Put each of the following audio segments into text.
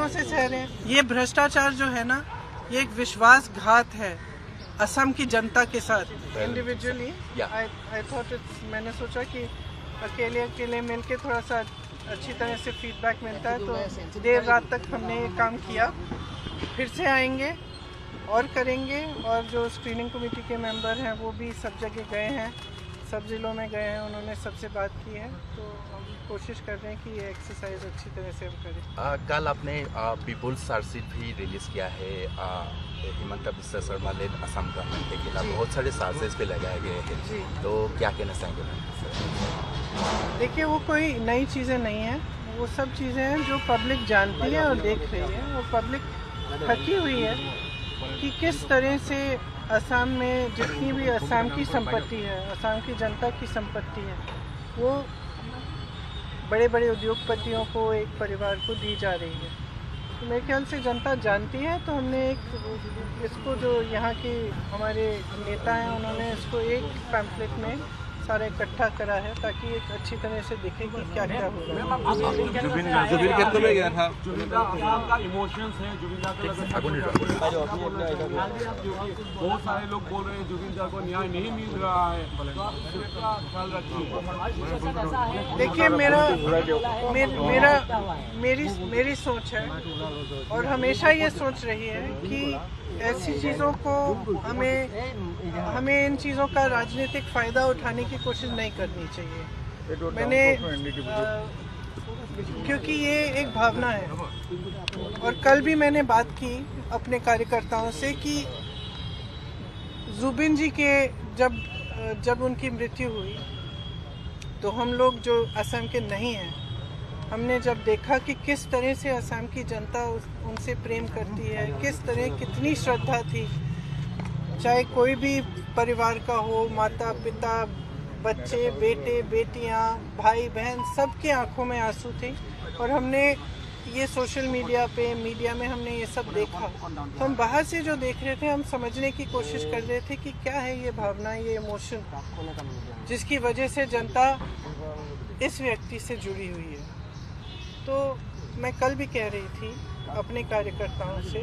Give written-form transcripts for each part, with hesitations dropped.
दिनों से सह रहे हैं। ये भ्रष्टाचार जो है ना, ये एक विश्वासघात है असम की जनता के साथ। इंडिविजुअली आई थॉट मैंने सोचा कि अकेले मिलके थोड़ा सा अच्छी तरह से फीडबैक मिलता है, तो देर रात तक हमने ये काम किया। फिर से आएंगे और करेंगे, और जो स्क्रीनिंग कमेटी के मेंबर हैं वो भी सब जगह गए हैं, सब ज़िलों में गए हैं, उन्होंने सबसे बात की है। तो हम कोशिश कर रहे हैं कि ये एक्सरसाइज अच्छी तरह से हम करें। कल आपने पीपुल्स चार्जशीट भी रिलीज़ किया है हिमंता बिस्वा शर्मा लेड असम गवर्नमेंट के खिलाफ, बहुत सारे चार्जेस भी लगाए गए हैं, तो क्या कहना चाहेंगे? देखिए, वो कोई नई चीज़ें नहीं हैं, वो सब चीज़ें हैं जो पब्लिक जानती है और देख रही है। वो पब्लिक थकी हुई है कि किस तरह से असम में जितनी भी असम की संपत्ति है, असम की जनता की संपत्ति है, वो बड़े बड़े उद्योगपतियों को, एक परिवार को दी जा रही है। तो मेरे ख्याल से जनता जानती है, तो हमने इसको जो यहाँ के हमारे नेता हैं उन्होंने इसको एक पैम्फलेट में सारा इकट्ठा करा है, ताकि एक अच्छी तरह से दिखे कि क्या क्या होगा। जुबिन क्षेत्र में गया था, बहुत सारे लोग बोल रहे हैं जुबिन दा को न्याय नहीं मिल रहा है, ख्याल रखिए। देखिए, मेरी सोच है और हमेशा ये सोच रही है कि ऐसी चीज़ों को हमें इन चीज़ों का राजनीतिक फ़ायदा उठाने की कोशिश नहीं करनी चाहिए। क्योंकि ये एक भावना है, और कल भी मैंने बात की अपने कार्यकर्ताओं से कि जुबिन जी के जब उनकी मृत्यु हुई, तो हम लोग जो असम के नहीं हैं, हमने जब देखा कि किस तरह से असम की जनता उनसे प्रेम करती है, किस तरह कितनी श्रद्धा थी, चाहे कोई भी परिवार का हो, माता पिता, बच्चे, बेटे बेटियां, भाई बहन, सबके आंखों में आंसू थे। और हमने ये सोशल मीडिया में हमने ये सब देखा, तो हम बाहर से जो देख रहे थे, हम समझने की कोशिश कर रहे थे कि क्या है ये भावना, ये इमोशन, जिसकी वजह से जनता इस व्यक्ति से जुड़ी हुई है। तो मैं कल भी कह रही थी अपने कार्यकर्ताओं से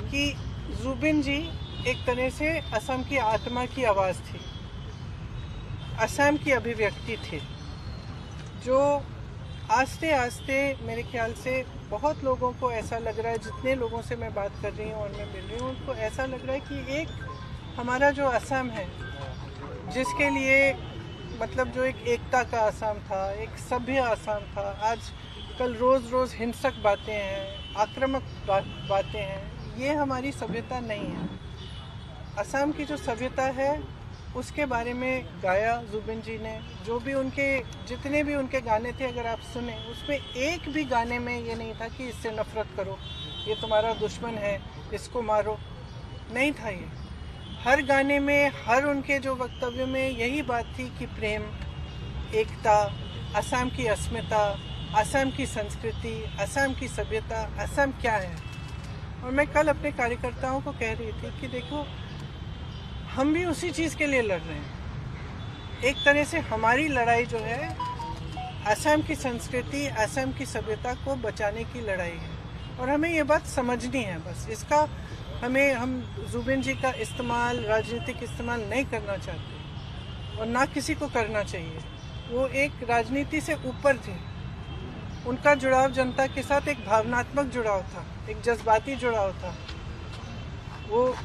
कि जुबिन जी एक तरह से असम की आत्मा की आवाज़ थी, असम की अभिव्यक्ति थी, जो आस्ते आस्ते मेरे ख्याल से बहुत लोगों को ऐसा लग रहा है, जितने लोगों से मैं बात कर रही हूँ और मैं मिल रही हूँ, उनको ऐसा लग रहा है कि एक हमारा जो असम है, जिसके लिए मतलब जो एक एकता का असम था, एक सभ्य असम था, आज कल रोज़ हिंसक बातें हैं, आक्रामक बातें हैं, ये हमारी सभ्यता नहीं है। असम की जो सभ्यता है उसके बारे में गाया जुबिन जी ने। जो भी जितने भी उनके गाने थे, अगर आप सुने, उसमें एक भी गाने में ये नहीं था कि इससे नफरत करो, ये तुम्हारा दुश्मन है, इसको मारो, नहीं था ये। हर गाने में, हर उनके जो वक्तव्य में यही बात थी कि प्रेम, एकता, असम की अस्मिता, असम की संस्कृति, असम की सभ्यता, असम क्या है। और मैं कल अपने कार्यकर्ताओं को कह रही थी कि देखो, हम भी उसी चीज़ के लिए लड़ रहे हैं। एक तरह से हमारी लड़ाई जो है असम की संस्कृति, असम की सभ्यता को बचाने की लड़ाई है, और हमें ये बात समझनी है। बस इसका हम जुबिन जी का इस्तेमाल, राजनीतिक इस्तेमाल नहीं करना चाहते, और ना किसी को करना चाहिए। वो एक राजनीति से ऊपर थे, उनका जुड़ाव जनता के साथ एक भावनात्मक जुड़ाव था, एक जज्बाती जुड़ाव था। वो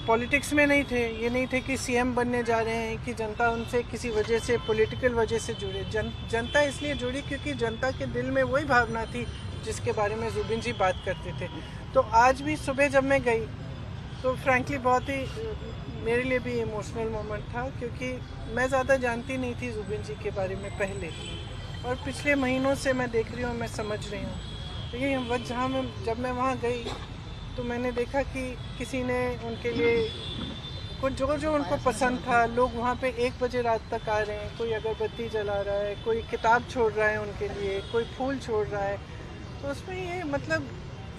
पॉलिटिक्स में नहीं थे, ये नहीं थे कि सीएम बनने जा रहे हैं कि जनता उनसे किसी वजह से, पॉलिटिकल वजह से जुड़े। जनता इसलिए जुड़ी क्योंकि जनता के दिल में वही भावना थी जिसके बारे में जुबिन जी बात करते थे। तो आज भी सुबह जब मैं गई, तो फ्रैंकली बहुत ही मेरे लिए भी इमोशनल मोमेंट था, क्योंकि मैं ज़्यादा जानती नहीं थी जुबिन जी के बारे में पहले, और पिछले महीनों से मैं देख रही हूँ, मैं समझ रही हूँ। तो ये जब मैं वहाँ गई, तो मैंने देखा कि किसी ने उनके लिए कुछ जो उनको पसंद था, लोग वहाँ पे 1 बजे रात तक आ रहे हैं, कोई अगरबत्ती जला रहा है, कोई किताब छोड़ रहा है उनके लिए, कोई फूल छोड़ रहा है। तो उसमें ये मतलब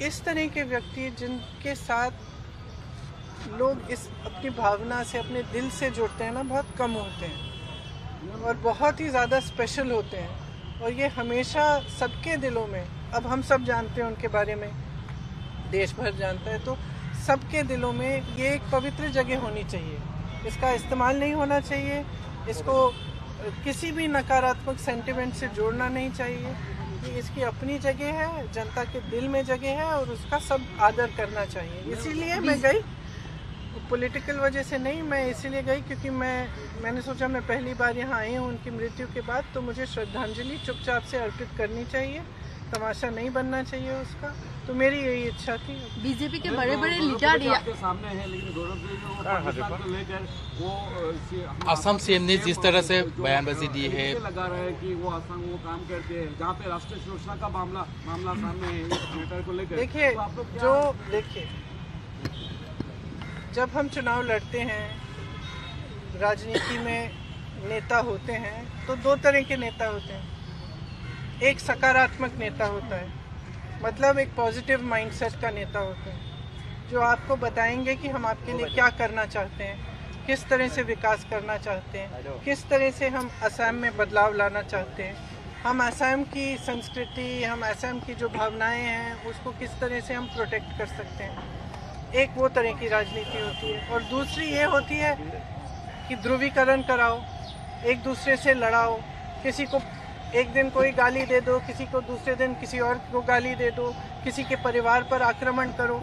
इस तरह के व्यक्ति जिनके साथ लोग इस अपनी भावना से, अपने दिल से जुड़ते हैं ना, बहुत कम होते हैं और बहुत ही ज़्यादा स्पेशल होते हैं। और ये हमेशा सबके दिलों में अब हम सब जानते हैं उनके बारे में, देश भर जानता है, तो सबके दिलों में ये एक पवित्र जगह होनी चाहिए। इसका इस्तेमाल नहीं होना चाहिए, इसको किसी भी नकारात्मक सेंटिमेंट से जोड़ना नहीं चाहिए। कि इसकी अपनी जगह है, जनता के दिल में जगह है और उसका सब आदर करना चाहिए। इसीलिए मैं गई, पॉलिटिकल वजह से नहीं, मैं इसीलिए गई क्योंकि मैंने सोचा मैं पहली बार यहाँ आई हूँ उनकी मृत्यु के बाद, तो मुझे श्रद्धांजलि चुपचाप से अर्पित करनी चाहिए, तमाशा नहीं बनना चाहिए उसका, तो मेरी यही इच्छा थी। बीजेपी के बड़े बड़े लीडर आपके सामने है, लेकिन गौरव जी जो पाकिस्तान को लेकर वो असम सीएम ने जिस तरह से बयानबाजी दी है, लगा रहा है कि वो असम वो काम करते हैं जहाँ पे राष्ट्रीय सुरक्षा का मामला सामने है इस मैटर को लेकर। देखिए, देखिए जब हम चुनाव लड़ते हैं, राजनीति में नेता होते हैं तो दो तरह के नेता होते हैं। एक सकारात्मक नेता होता है, मतलब एक पॉजिटिव माइंडसेट का नेता होता है, जो आपको बताएंगे कि हम आपके लिए क्या करना चाहते हैं, किस तरह से विकास करना चाहते हैं, किस तरह से हम असम में बदलाव लाना चाहते हैं, हम असम की संस्कृति, हम असम की जो भावनाएं हैं उसको किस तरह से हम प्रोटेक्ट कर सकते हैं। एक वो तरह की राजनीति होती है, और दूसरी ये होती है कि ध्रुवीकरण कराओ, एक दूसरे से लड़ाओ, किसी को एक दिन कोई गाली दे दो, किसी को दूसरे दिन किसी और को गाली दे दो, किसी के परिवार पर आक्रमण करो।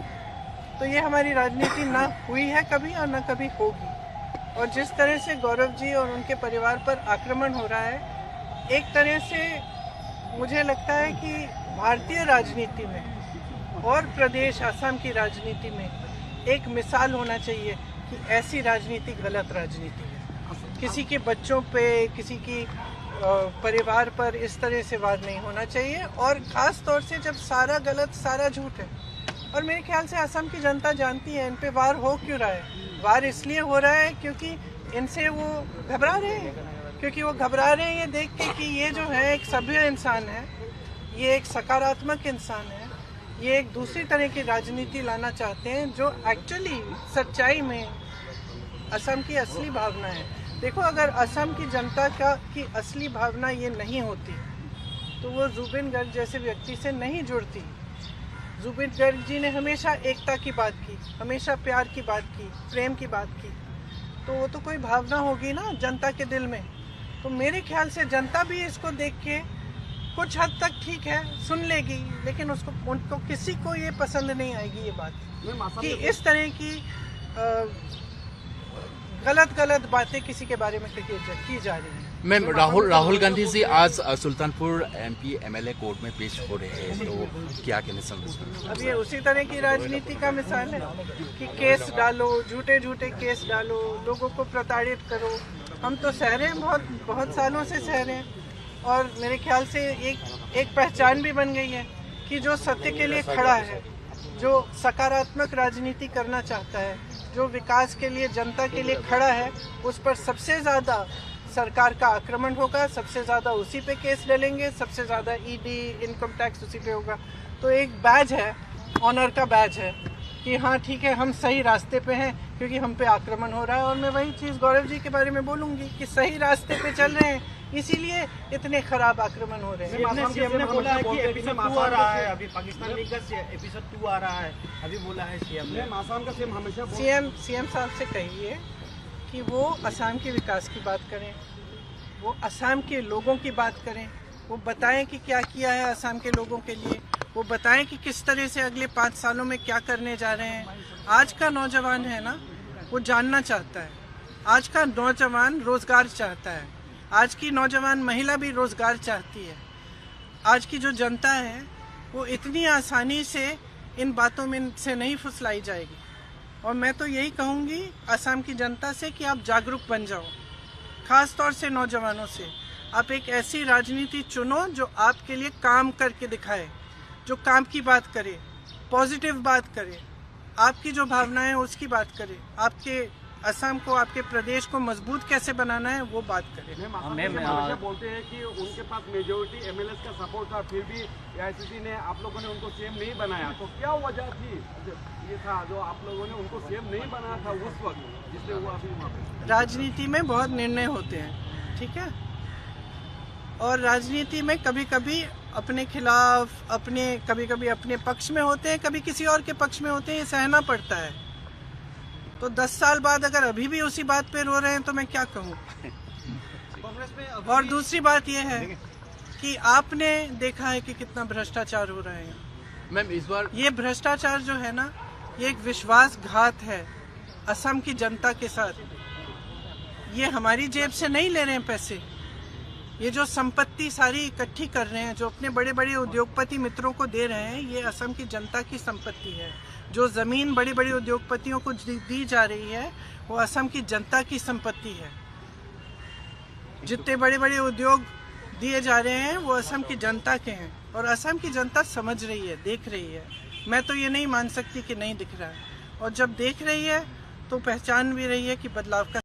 तो ये हमारी राजनीति ना हुई है कभी और ना कभी होगी। और जिस तरह से गौरव जी और उनके परिवार पर आक्रमण हो रहा है, एक तरह से मुझे लगता है कि भारतीय राजनीति में और प्रदेश असम की राजनीति में एक मिसाल होना चाहिए कि ऐसी राजनीति गलत राजनीति है। किसी के बच्चों पे, किसी की परिवार पर इस तरह से वार नहीं होना चाहिए, और ख़ास तौर से जब सारा गलत सारा झूठ है। और मेरे ख्याल से असम की जनता जानती है इन पे वार हो क्यों रहा है। वार इसलिए हो रहा है क्योंकि इनसे वो घबरा रहे हैं, क्योंकि वो घबरा रहे हैं ये देख के कि ये जो है एक सभ्य इंसान है, ये एक सकारात्मक इंसान है, ये एक दूसरी तरह की राजनीति लाना चाहते हैं जो एक्चुअली सच्चाई में असम की असली भावना है। देखो, अगर असम की जनता की असली भावना ये नहीं होती तो वो जुबिन गर्ग जैसे व्यक्ति से नहीं जुड़ती। जुबिन गर्ग जी ने हमेशा एकता की बात की, हमेशा प्यार की बात की, प्रेम की बात की, तो वो तो कोई भावना होगी ना जनता के दिल में। तो मेरे ख्याल से जनता भी इसको देख के कुछ हद तक ठीक है सुन लेगी, लेकिन उनको किसी को ये पसंद नहीं आएगी ये बात कि इस तरह की गलत बातें किसी के बारे में की जा रही है। मैम, राहुल गांधी जी आज सुल्तानपुर MP MLA कोर्ट में पेश हो रहे हैं, तो क्या कहना समझते? अब ये उसी तरह की राजनीति का मिसाल है कि केस डालो, झूठे केस डालो, लोगों को प्रताड़ित करो। हम तो सह रहे हैं, बहुत सालों से सह रहे हैं, और मेरे ख्याल से एक पहचान भी बन गई है कि जो सत्य के लिए खड़ा है, जो सकारात्मक राजनीति करना चाहता है, जो विकास के लिए जनता के लिए खड़ा है, उस पर सबसे ज़्यादा सरकार का आक्रमण होगा, सबसे ज़्यादा उसी पे केस डलेंगे, सबसे ज़्यादा ED इनकम टैक्स उसी पे होगा। तो एक बैज है, ऑनर का बैज है कि हाँ ठीक है, हम सही रास्ते पे हैं क्योंकि हम पे आक्रमण हो रहा है। और मैं वही चीज़ गौरव जी के बारे में बोलूँगी कि सही रास्ते पे चल रहे हैं, इसीलिए इतने खराब आक्रमण हो रहे हैं। सीएम ने बोला है कि एपिसोड 2 आ रहा है, अभी पाकिस्तान लीग का एपिसोड 2 आ रहा है, अभी बोला है सीएम ने। आसाम का सीएम हमेशा सीएम साहब से कहिए कि वो असम के विकास की बात करें, वो असम के लोगों की बात करें, वो बताएं कि क्या किया है असम के लोगों के लिए, वो बताएं कि किस तरह से अगले 5 सालों में क्या करने जा रहे हैं। आज का नौजवान है ना, वो जानना चाहता है, आज का नौजवान रोजगार चाहता है, आज की नौजवान महिला भी रोजगार चाहती है। आज की जो जनता है वो इतनी आसानी से इन बातों में से नहीं फुसलाई जाएगी। और मैं तो यही कहूँगी असम की जनता से कि आप जागरूक बन जाओ, खास तौर से नौजवानों से। आप एक ऐसी राजनीति चुनो जो आपके लिए काम करके दिखाए, जो काम की बात करे, पॉजिटिव बात करे, आपकी जो भावनाएं हैं उसकी बात करे, आपके असम को, आपके प्रदेश को मजबूत कैसे बनाना है वो बात करें। हमेशा बोलते हैं कि उनके पास मेजोरिटी MLAs का सपोर्ट था, फिर भी AICC ने आप लोगों ने उनको सीएम नहीं बनाया, तो क्या वजह थी ये था जो आप लोगों ने उनको सीएम नहीं बनाया था उस वक्त, जिससे वो अभी वहाँ पे? राजनीति में बहुत निर्णय होते हैं, ठीक है, और राजनीति में कभी कभी अपने खिलाफ, अपने कभी कभी अपने पक्ष में होते हैं, कभी किसी और के पक्ष में होते हैं, ये सहना पड़ता है। तो 10 साल बाद अगर अभी भी उसी बात पे रो रहे हैं तो मैं क्या कहूँ। और दूसरी बात यह है कि आपने देखा है कि कितना भ्रष्टाचार हो रहा है। मैम इस बार ये भ्रष्टाचार जो है ना, ये एक विश्वासघात है असम की जनता के साथ। ये हमारी जेब से नहीं ले रहे हैं पैसे, ये जो संपत्ति सारी इकट्ठी कर रहे हैं, जो अपने बड़े बड़े उद्योगपति मित्रों को दे रहे हैं, ये असम की जनता की संपत्ति है। जो जमीन बड़ी बड़ी उद्योगपतियों को दी जा रही है, वो असम की जनता की संपत्ति है। जितने बड़े बड़े उद्योग दिए जा रहे हैं वो असम की जनता के हैं, और असम की जनता समझ रही है, देख रही है। मैं तो ये नहीं मान सकती कि नहीं दिख रहा है, और जब देख रही है तो पहचान भी रही है कि बदलाव का